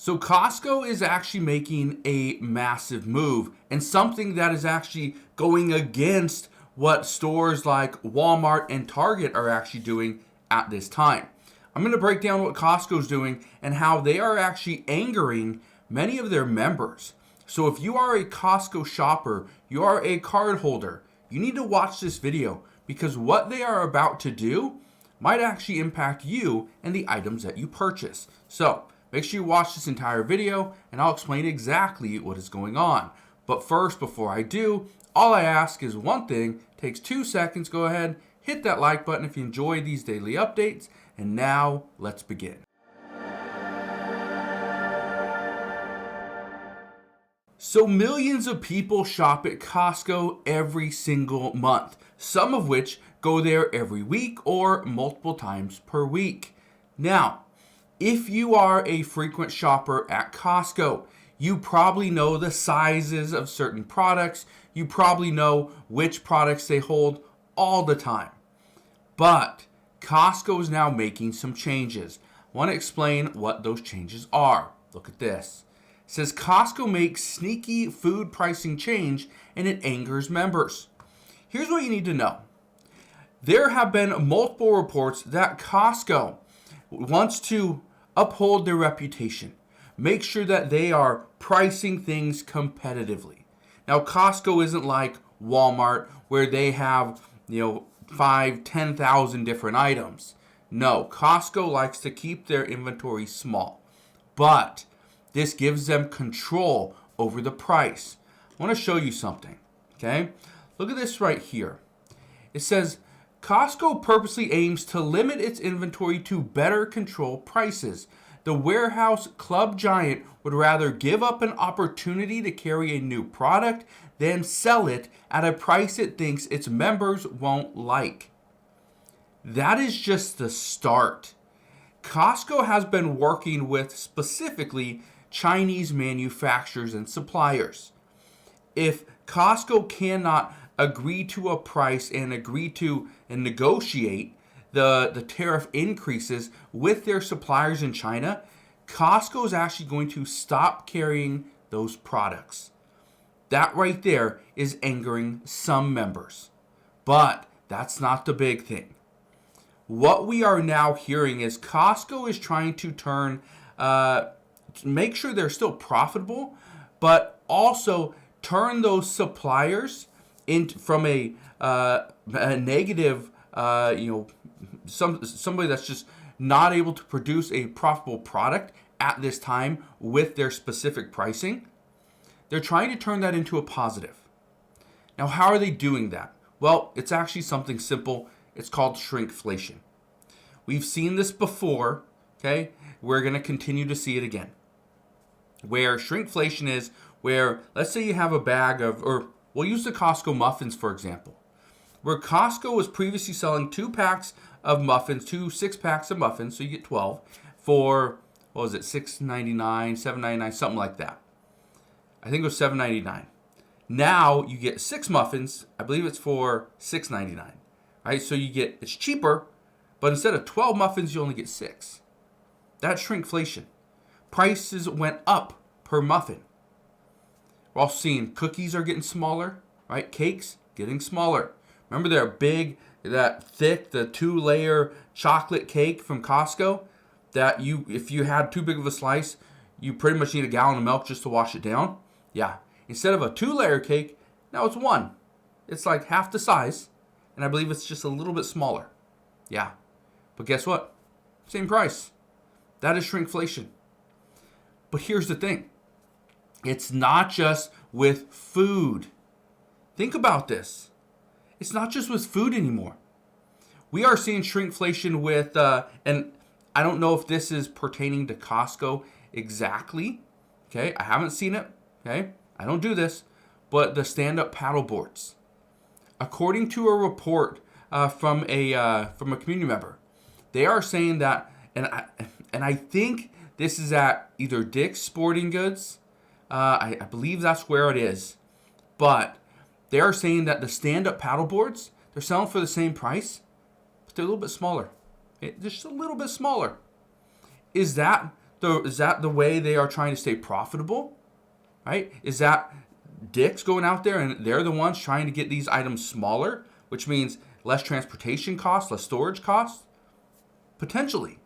So Costco is actually making a massive move, and something that is actually going against what stores like Walmart and Target are actually doing at this time. I'm going to break down what Costco is doing and how they are actually angering many of their members. So if you are a Costco shopper, you are a card holder, you need to watch this video, because what they are about to do might actually impact you and the items that you purchase. So make sure you watch this entire video and I'll explain exactly what is going on. But first, before I do, all I ask is one thing. It takes 2 seconds. Go ahead, hit that like button if you enjoy these daily updates. And now let's begin. So millions of people shop at Costco every single month, some of which go there every week or multiple times per week. Now, if you are a frequent shopper at Costco, you probably know the sizes of certain products. You probably know which products they hold all the time. But Costco is now making some changes. I want to explain what those changes are. Look at this. It says Costco makes sneaky food pricing change and it angers members. Here's what you need to know. There have been multiple reports that Costco wants to uphold their reputation. Make sure that they are pricing things competitively. Now, Costco isn't like Walmart where they have, 5,000-10,000 different items. No, Costco likes to keep their inventory small. But this gives them control over the price. I want to show you something, okay? Look at this right here. It says, Costco purposely aims to limit its inventory to better control prices. The warehouse club giant would rather give up an opportunity to carry a new product than sell it at a price it thinks its members won't like. That is just the start. Costco has been working with specifically Chinese manufacturers and suppliers. If Costco cannot agree to a price and agree to and negotiate the tariff increases with their suppliers in China, Costco is actually going to stop carrying those products. That right there is angering some members. But that's not the big thing. What we are now hearing is Costco is trying to make sure they're still profitable, but also turn those suppliers from a negative, somebody that's just not able to produce a profitable product at this time with their specific pricing. They're trying to turn that into a positive. Now, how are they doing that? Well, it's actually something simple. It's called shrinkflation. We've seen this before, okay? We're going to continue to see it again. Where shrinkflation is where, let's say you have a bag of, or we'll use the Costco muffins, for example, where Costco was previously selling 2 packs of muffins, 6 packs of muffins, so you get 12, for, what was it, $6.99, $7.99, something like that. I think it was $7.99. Now you get 6 muffins, I believe it's for $6.99, right? So it's cheaper, but instead of 12 muffins, you only get 6. That's shrinkflation. Prices went up per muffin. We're also seeing cookies are getting smaller, right? Cakes getting smaller. Remember they're big, that thick, the 2-layer chocolate cake from Costco that if you had too big of a slice, you pretty much need a gallon of milk just to wash it down? Yeah. Instead of a 2-layer cake, now it's 1. It's like half the size, and I believe it's just a little bit smaller. Yeah. But guess what? Same price. That is shrinkflation. But here's the thing. It's not just with food. Think about this. It's not just with food anymore. We are seeing shrinkflation with, and I don't know if this is pertaining to Costco exactly. Okay, I haven't seen it. Okay, I don't do this, but the stand-up paddle boards. According to a report from a community member, they are saying that, and I think this is at either Dick's Sporting Goods. I believe that's where it is, but they are saying that the stand-up paddle boards, they're selling for the same price, but they're a little bit smaller. Just a little bit smaller. Is that the way they are trying to stay profitable? Right? Is that Dick's going out there and they're the ones trying to get these items smaller, which means less transportation costs, less storage costs? Potentially.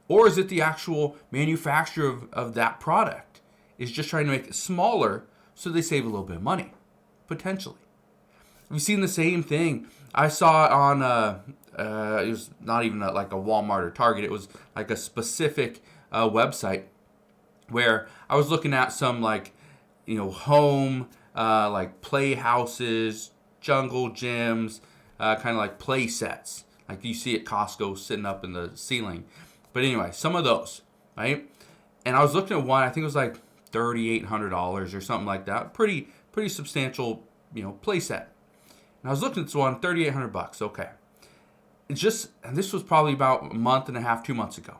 Or is it the actual manufacturer of that product is just trying to make it smaller so they save a little bit of money? Potentially. We've seen the same thing. I saw it on, it was not even like a Walmart or Target. It was like a specific website where I was looking at some like, home, like playhouses, jungle gyms, kind of like play sets. Like you see at Costco sitting up in the ceiling. But anyway, some of those, right? And I was looking at one, I think it was like $3,800 or something like that. Pretty substantial, play set. And I was looking at this one, $3,800. Okay. And this was probably about a month and a half, 2 months ago.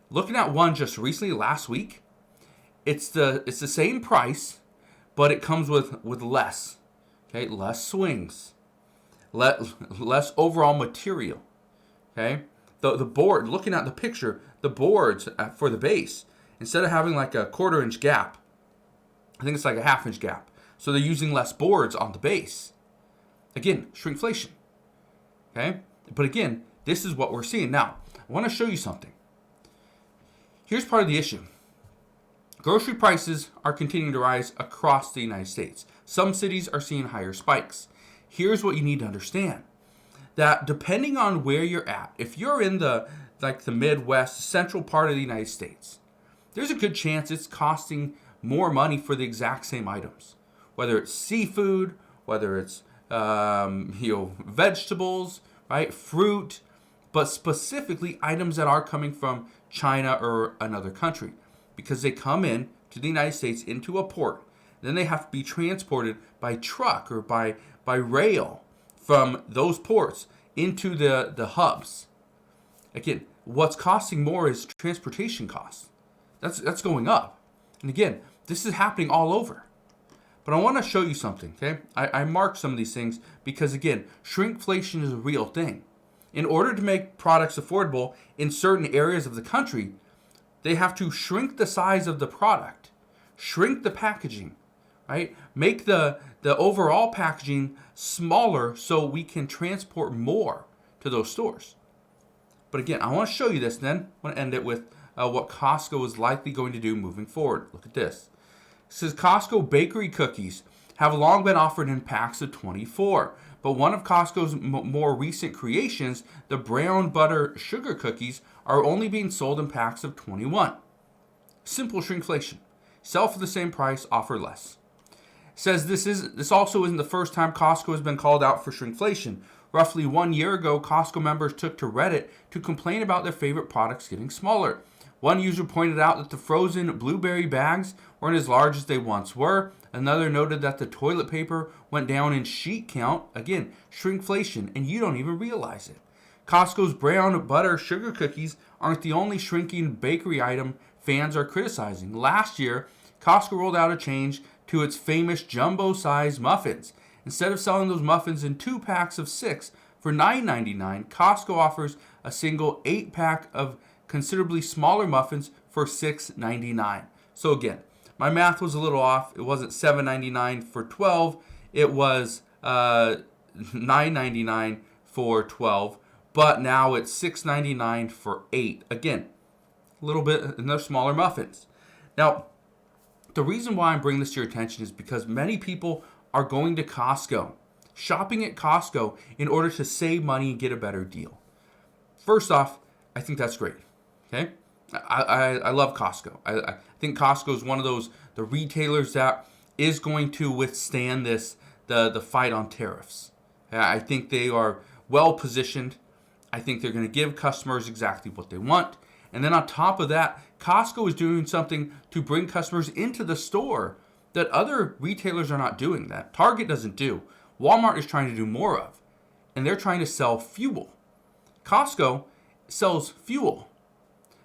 Looking at one just recently, last week, it's the same price, but it comes with less. Okay, less swings, less overall material. Okay, the board. Looking at the picture, the boards for the base, instead of having like a 1/4 inch gap, I think it's like a 1/2 inch gap. So they're using less boards on the base. Again, shrinkflation. Okay, but again, this is what we're seeing now. I want to show you something. Here's part of the issue. Grocery prices are continuing to rise across the United States. Some cities are seeing higher spikes. Here's what you need to understand. That depending on where you're at, if you're in the Midwest, central part of the United States, there's a good chance it's costing more money for the exact same items. Whether it's seafood, whether it's vegetables, right, fruit, but specifically items that are coming from China or another country, because they come in to the United States into a port. Then they have to be transported by truck or by rail from those ports into the hubs. Again, what's costing more is transportation costs. That's going up. And again, this is happening all over. But I want to show you something, okay? I marked some of these things because, again, shrinkflation is a real thing. In order to make products affordable in certain areas of the country, they have to shrink the size of the product, shrink the packaging, right? Make the overall packaging smaller so we can transport more to those stores. But again, I want to show you this then. I want to end it with what Costco is likely going to do moving forward. Look at this. It says Costco bakery cookies have long been offered in packs of 24. But one of Costco's more recent creations, the brown butter sugar cookies, are only being sold in packs of 21. Simple shrinkflation. Sell for the same price, offer less. Says this also isn't the first time Costco has been called out for shrinkflation. Roughly 1 year ago, Costco members took to Reddit to complain about their favorite products getting smaller. One user pointed out that the frozen blueberry bags weren't as large as they once were. Another noted that the toilet paper went down in sheet count. Again, shrinkflation, and you don't even realize it. Costco's brown butter sugar cookies aren't the only shrinking bakery item fans are criticizing. Last year, Costco rolled out a change to its famous jumbo-sized muffins. Instead of selling those muffins in 2 packs of 6 for $9.99, Costco offers a single 8-pack of considerably smaller muffins for $6.99. So again, my math was a little off. It wasn't $7.99 for 12. It was $9.99 for 12. But now it's $6.99 for 8. Again, a little bit, and they're smaller muffins. Now, the reason why I'm bringing this to your attention is because many people are going to Costco, shopping at Costco in order to save money and get a better deal. First off, I think that's great. Okay, I love Costco. I think Costco is one of the retailers that is going to withstand the fight on tariffs. I think they are well positioned. I think they're going to give customers exactly what they want. And then on top of that, Costco is doing something to bring customers into the store that other retailers are not doing, that Target doesn't do. Walmart is trying to do more of. And they're trying to sell fuel. Costco sells fuel.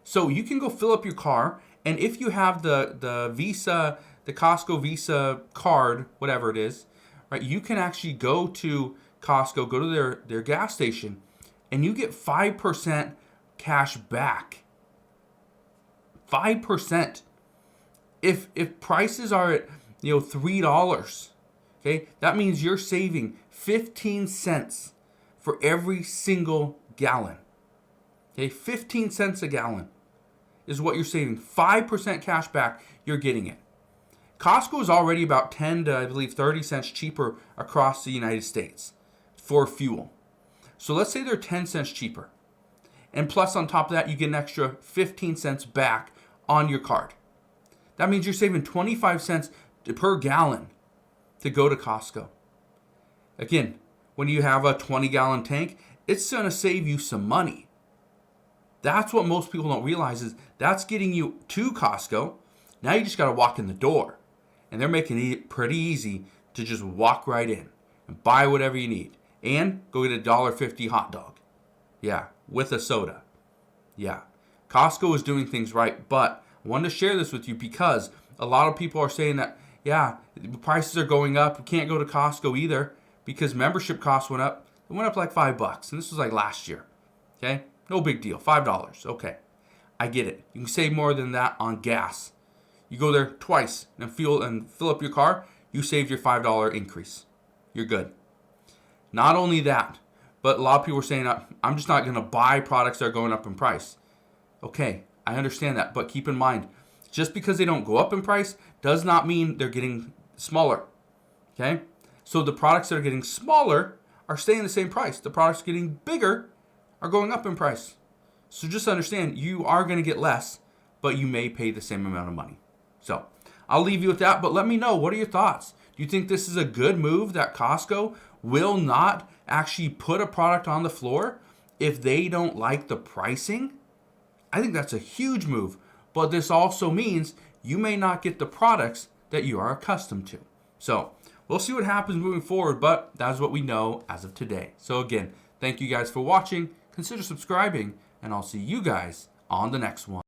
So you can go fill up your car, and if you have the Visa, the Costco Visa card, whatever it is, right, you can actually go to Costco, go to their gas station, and you get 5% cash back. 5%. If prices are at $3, okay, that means you're saving 15 cents for every single gallon. Okay, 15 cents a gallon is what you're saving. 5% cash back, you're getting it. Costco is already about 10 to, I believe, 30 cents cheaper across the United States for fuel. So let's say they're 10 cents cheaper. And plus on top of that, you get an extra 15 cents back on your card. That means you're saving 25 cents per gallon to go to Costco. Again, when you have a 20-gallon tank, it's going to save you some money. That's what most people don't realize is that's getting you to Costco. Now you just got to walk in the door. And they're making it pretty easy to just walk right in and buy whatever you need. And go get a $1.50 hot dog. Yeah, with a soda. Yeah. Costco is doing things right, but I wanted to share this with you because a lot of people are saying that, yeah, the prices are going up. We can't go to Costco either because membership costs went up. It went up like $5, and this was like last year. Okay? No big deal. $5. Okay. I get it. You can save more than that on gas. You go there twice and fill up your car, you save your $5 increase. You're good. Not only that, but a lot of people are saying, I'm just not going to buy products that are going up in price. Okay, I understand that, but keep in mind, just because they don't go up in price does not mean they're getting smaller. Okay? So the products that are getting smaller are staying the same price. The products getting bigger are going up in price. So just understand, you are going to get less, but you may pay the same amount of money. So I'll leave you with that, but let me know, what are your thoughts? Do you think this is a good move that Costco will not actually put a product on the floor if they don't like the pricing? I think that's a huge move, but this also means you may not get the products that you are accustomed to. So we'll see what happens moving forward, but that's what we know as of today. So again, thank you guys for watching. Consider subscribing, and I'll see you guys on the next one.